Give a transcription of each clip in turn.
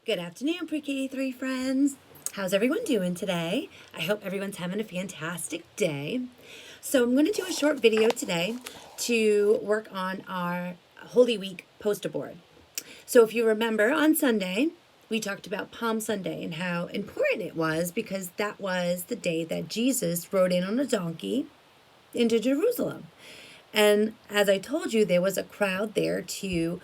Good afternoon, Pre-K3 friends. How's everyone doing today? I hope everyone's having a fantastic day. So I'm going to do a short video today to work on our Holy Week poster board. So if you remember, on Sunday, we talked about Palm Sunday and how important it was because that was the day that Jesus rode in on a donkey into Jerusalem. And as I told you, there was a crowd there to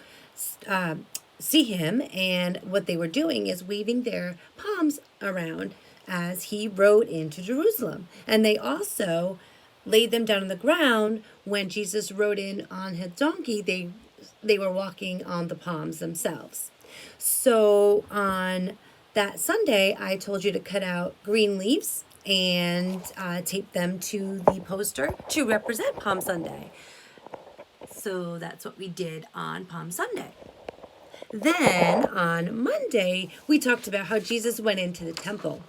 see him, and what they were doing is waving their palms around as he rode into Jerusalem. And they also laid them down on the ground when Jesus rode in on his donkey. They were walking on the palms themselves. So on that Sunday, I told you to cut out green leaves and tape them to the poster to represent Palm Sunday. So that's what we did on Palm Sunday. Then on Monday, we talked about how Jesus went into the temple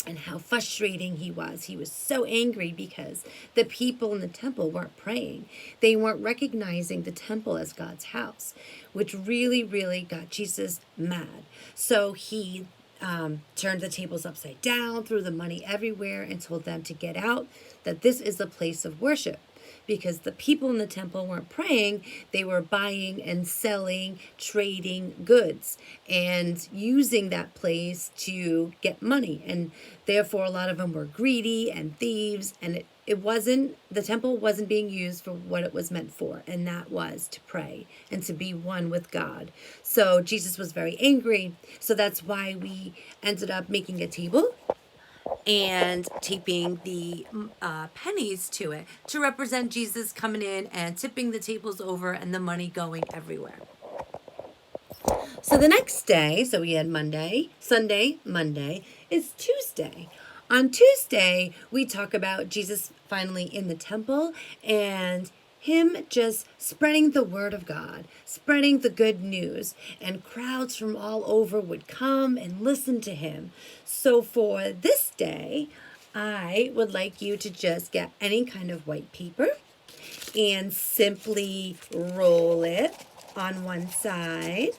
and how frustrating he was. He was so angry because the people in the temple weren't praying. They weren't recognizing the temple as God's house, which really, really got Jesus mad. So he turned the tables upside down, threw the money everywhere, and told them to get out, that this is a place of worship. Because the people in the temple weren't praying, they were buying and selling, trading goods, and using that place to get money. And therefore, a lot of them were greedy and thieves, and the temple wasn't being used for what it was meant for, and that was to pray and to be one with God. So Jesus was very angry. So that's why we ended up making a table and taping the pennies to it to represent Jesus coming in and tipping the tables over and the money going everywhere. So the next day, so we had Sunday, Monday is Tuesday. On Tuesday, we talk about Jesus finally in the temple and him just spreading the word of God, spreading the good news, and crowds from all over would come and listen to him. So for this day, I would like you to just get any kind of white paper and simply roll it on one side,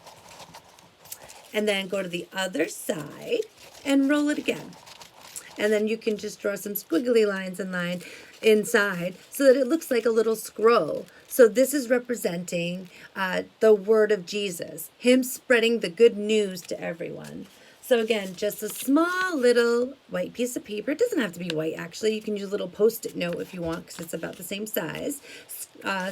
and then go to the other side and roll it again. And then you can just draw some squiggly lines inside so that it looks like a little scroll. So this is representing the word of Jesus, him spreading the good news to everyone. So again, just a small little white piece of paper. It doesn't have to be white, actually. You can use a little Post-it note if you want, because it's about the same size.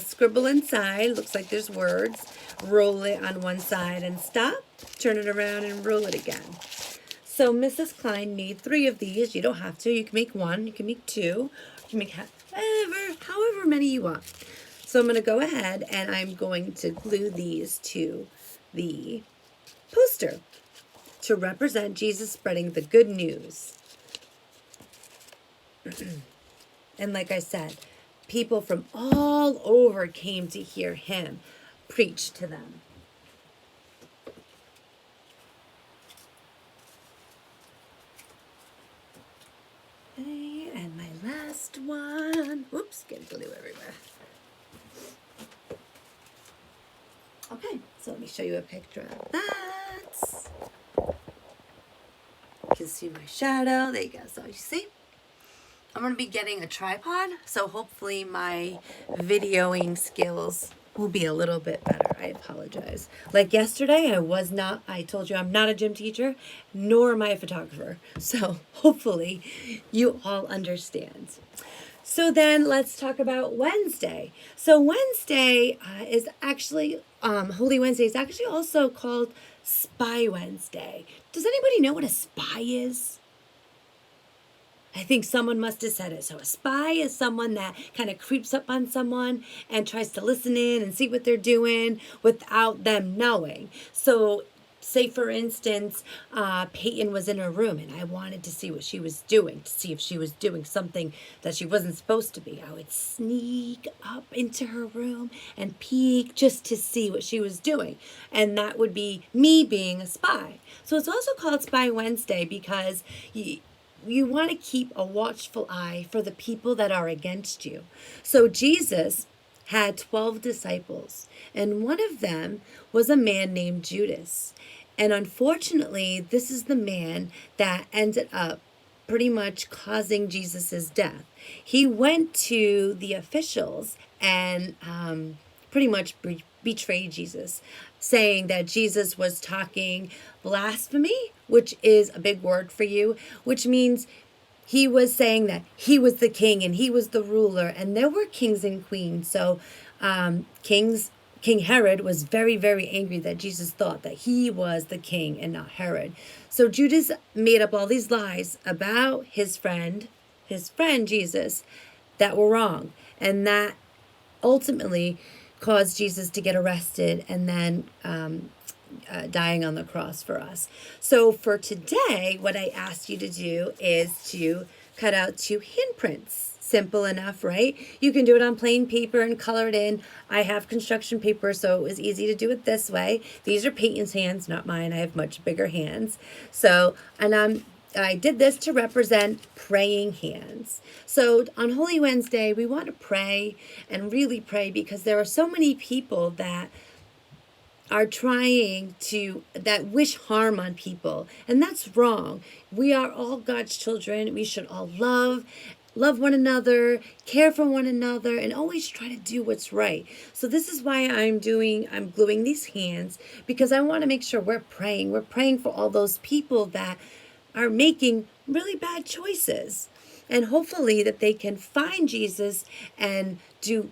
Scribble inside. Looks like there's words. Roll it on one side and stop. Turn it around and roll it again. So Mrs. Klein made 3 of these. You don't have to. You can make 1. You can make 2. You can make however many you want. So I'm going to go ahead and I'm going to glue these to the poster to represent Jesus spreading the good news. And like I said, people from all over came to hear him preach to them. And my last one. Whoops, get glue everywhere. Okay, so let me show you a picture of that. You can see my shadow. There you go. So you see, I'm going to be getting a tripod, so hopefully my videoing skills will be a little bit better. I apologize. Like yesterday, I told you I'm not a gym teacher, nor am I a photographer. So hopefully you all understand. So then let's talk about Wednesday. So Wednesday is actually, Holy Wednesday is actually also called Spy Wednesday. Does anybody know what a spy is? I think someone must have said it. So a spy is someone that kind of creeps up on someone and tries to listen in and see what they're doing without them knowing. So say, for instance, Peyton was in her room and I wanted to see what she was doing, to see if she was doing something that she wasn't supposed to be. I would sneak up into her room and peek just to see what she was doing. And that would be me being a spy. So it's also called Spy Wednesday because you want to keep a watchful eye for the people that are against you. So Jesus had 12 disciples, and one of them was a man named Judas. And unfortunately, this is the man that ended up pretty much causing Jesus's death. He went to the officials and pretty much betrayed Jesus, saying that Jesus was talking blasphemy, which is a big word for you, which means he was saying that he was the king and he was the ruler, and there were kings and queens. So King Herod was very, very angry that Jesus thought that he was the king and not Herod. So Judas made up all these lies about his friend Jesus, that were wrong. And that ultimately caused Jesus to get arrested and then dying on the cross for us. So for today, what I asked you to do is to cut out 2 handprints. Simple enough, right? You can do it on plain paper and color it in. I have construction paper, so it was easy to do it this way. These are Peyton's hands, not mine. I have much bigger hands. So, and I did this to represent praying hands. So on Holy Wednesday, we want to pray and really pray, because there are so many people that are that wish harm on people, and that's wrong. We are all God's children. We should all love one another, care for one another, and always try to do what's right. So this is why I'm gluing these hands, because I want to make sure we're praying. We're praying for all those people that are making really bad choices, and hopefully that they can find Jesus and do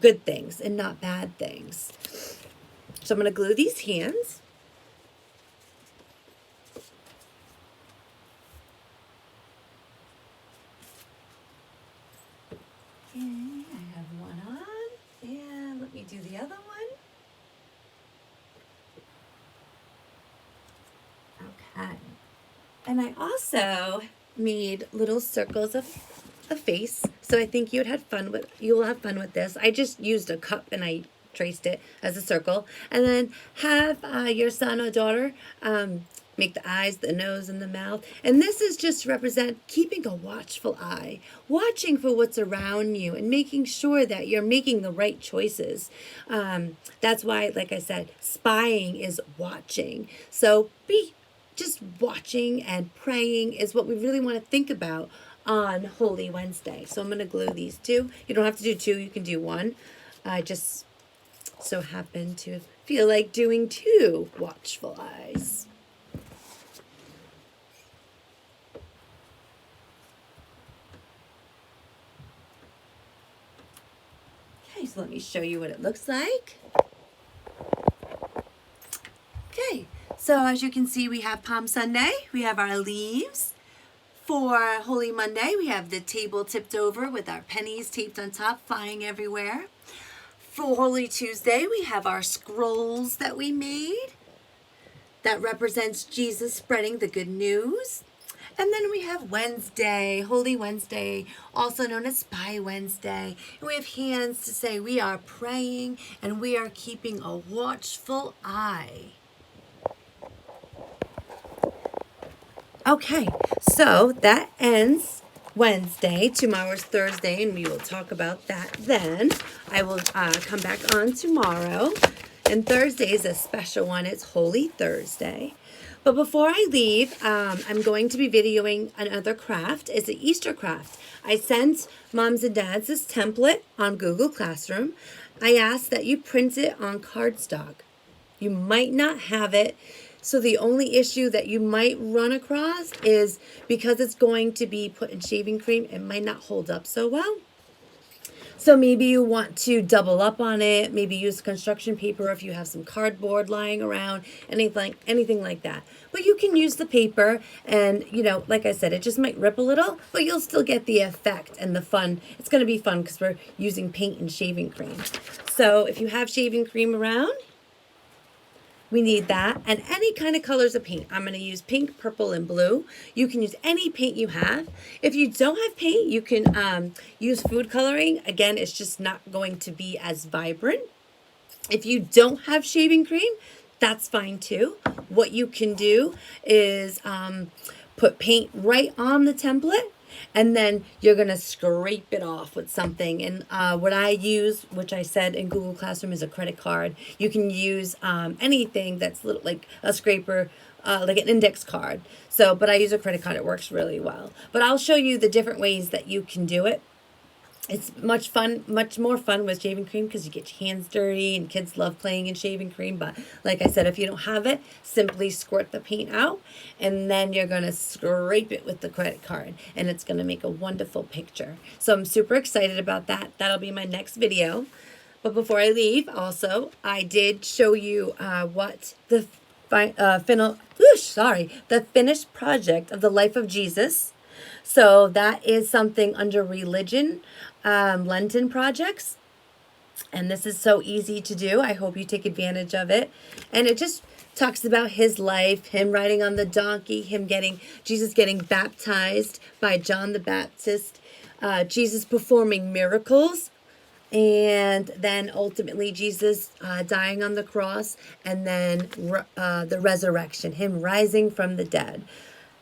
good things and not bad things. So I'm going to glue these hands. Okay, I have one on, and let me do the other one. Okay. And I also made little circles of a face, so I think you'll have fun with this. I just used a cup and I traced it as a circle, and then have your son or daughter make the eyes, the nose, and the mouth. And this is just to represent keeping a watchful eye, watching for what's around you and making sure that you're making the right choices. That's why, like I said, spying is watching. So be just watching, and praying is what we really want to think about on Holy Wednesday. So I'm going to glue these 2. You don't have to do 2, you can do 1. I just so happen to feel like doing 2 watchful eyes. Okay, so let me show you what it looks like. Okay, so as you can see, we have Palm Sunday, we have our leaves. For Holy Monday, we have the table tipped over with our pennies taped on top, flying everywhere. For Holy Tuesday, we have our scrolls that we made. That represents Jesus spreading the good news. And then we have Wednesday, Holy Wednesday, also known as Spy Wednesday. And we have hands to say we are praying and we are keeping a watchful eye. Okay, so that ends Wednesday. Tomorrow's Thursday, and we will talk about that then. I will come back on tomorrow. And Thursday is a special one. It's Holy Thursday. But before I leave, I'm going to be videoing another craft. It's an Easter craft. I sent moms and dads this template on Google Classroom. I asked that you print it on cardstock. You might not have it. So the only issue that you might run across is because it's going to be put in shaving cream, it might not hold up so well. So maybe you want to double up on it, maybe use construction paper if you have some cardboard lying around, anything like that. But you can use the paper, and like I said, it just might rip a little, but you'll still get the effect and the fun. It's going to be fun because we're using paint and shaving cream. So if you have shaving cream around, we need that, and any kind of colors of paint. I'm going to use pink, purple, and blue. You can use any paint you have. If you don't have paint, you can use food coloring. Again, it's just not going to be as vibrant. If you don't have shaving cream, that's fine too. What you can do is put paint right on the template, And then you're going to scrape it off with something. And what I use, which I said in Google Classroom, is a credit card. You can use anything that's little, like a scraper, like an index card. So, but I use a credit card. It works really well. But I'll show you the different ways that you can do it. It's much more fun with shaving cream because you get your hands dirty and kids love playing in shaving cream. But like I said, if you don't have it, simply squirt the paint out and then you're going to scrape it with the credit card and it's going to make a wonderful picture. So I'm super excited about that. That'll be my next video. But before I leave, also, I did show you what the finished project of the life of Jesus. So that is something under religion, Lenten projects. And this is so easy to do. I hope you take advantage of it. And it just talks about his life, him riding on the donkey, Jesus getting baptized by John the Baptist, Jesus performing miracles, and then ultimately Jesus dying on the cross, and then the resurrection, him rising from the dead.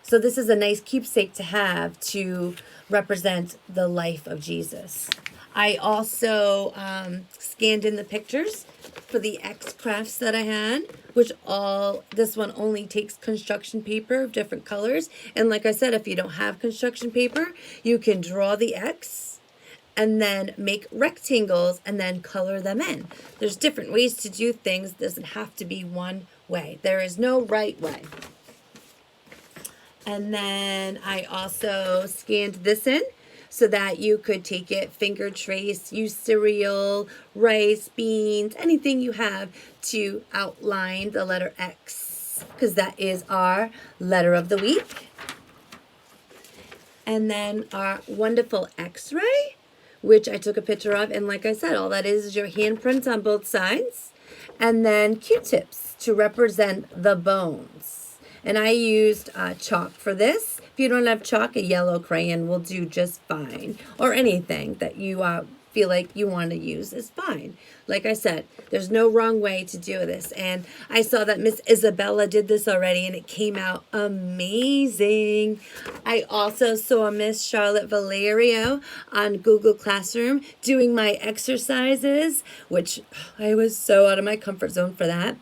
So this is a nice keepsake to have to represent the life of Jesus. I also scanned in the pictures for the X crafts that I had, which this one only takes construction paper of different colors. And like I said, if you don't have construction paper, you can draw the X and then make rectangles and then color them in. There's different ways to do things. It doesn't have to be one way. There is no right way. And then I also scanned this in so that you could take it, finger trace, use cereal, rice, beans, anything you have to outline the letter X, because that is our letter of the week. And then our wonderful X-ray, which I took a picture of. And like I said, all that is your handprint on both sides. And then Q-tips to represent the bones. And I used chalk for this. If you don't have chalk, a yellow crayon will do just fine. Or anything that you feel like you want to use is fine. Like I said, there's no wrong way to do this. And I saw that Miss Isabella did this already and it came out amazing. I also saw Miss Charlotte Valerio on Google Classroom doing my exercises, which I was so out of my comfort zone for that.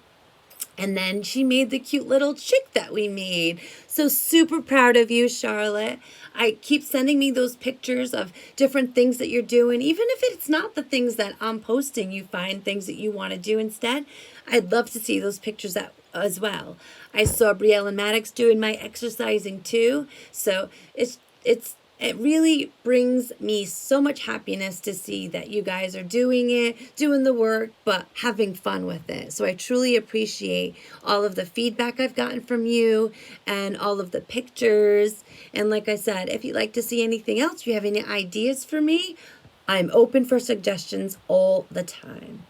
And then she made the cute little chick that we made. So super proud of you, Charlotte. I keep sending me those pictures of different things that you're doing. Even if it's not the things that I'm posting, you find things that you want to do instead. I'd love to see those pictures as well. I saw Brielle and Maddox doing my exercising too. So it really brings me so much happiness to see that you guys are doing it, doing the work, but having fun with it. So I truly appreciate all of the feedback I've gotten from you and all of the pictures. And like I said, if you'd like to see anything else, if you have any ideas for me, I'm open for suggestions all the time.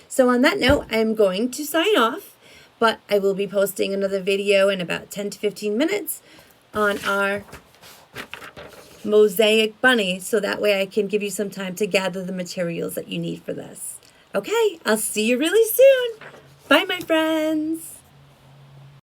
So on that note, I'm going to sign off, but I will be posting another video in about 10 to 15 minutes on our mosaic bunny, so that way I can give you some time to gather the materials that you need for this. Okay, I'll see you really soon. Bye, my friends.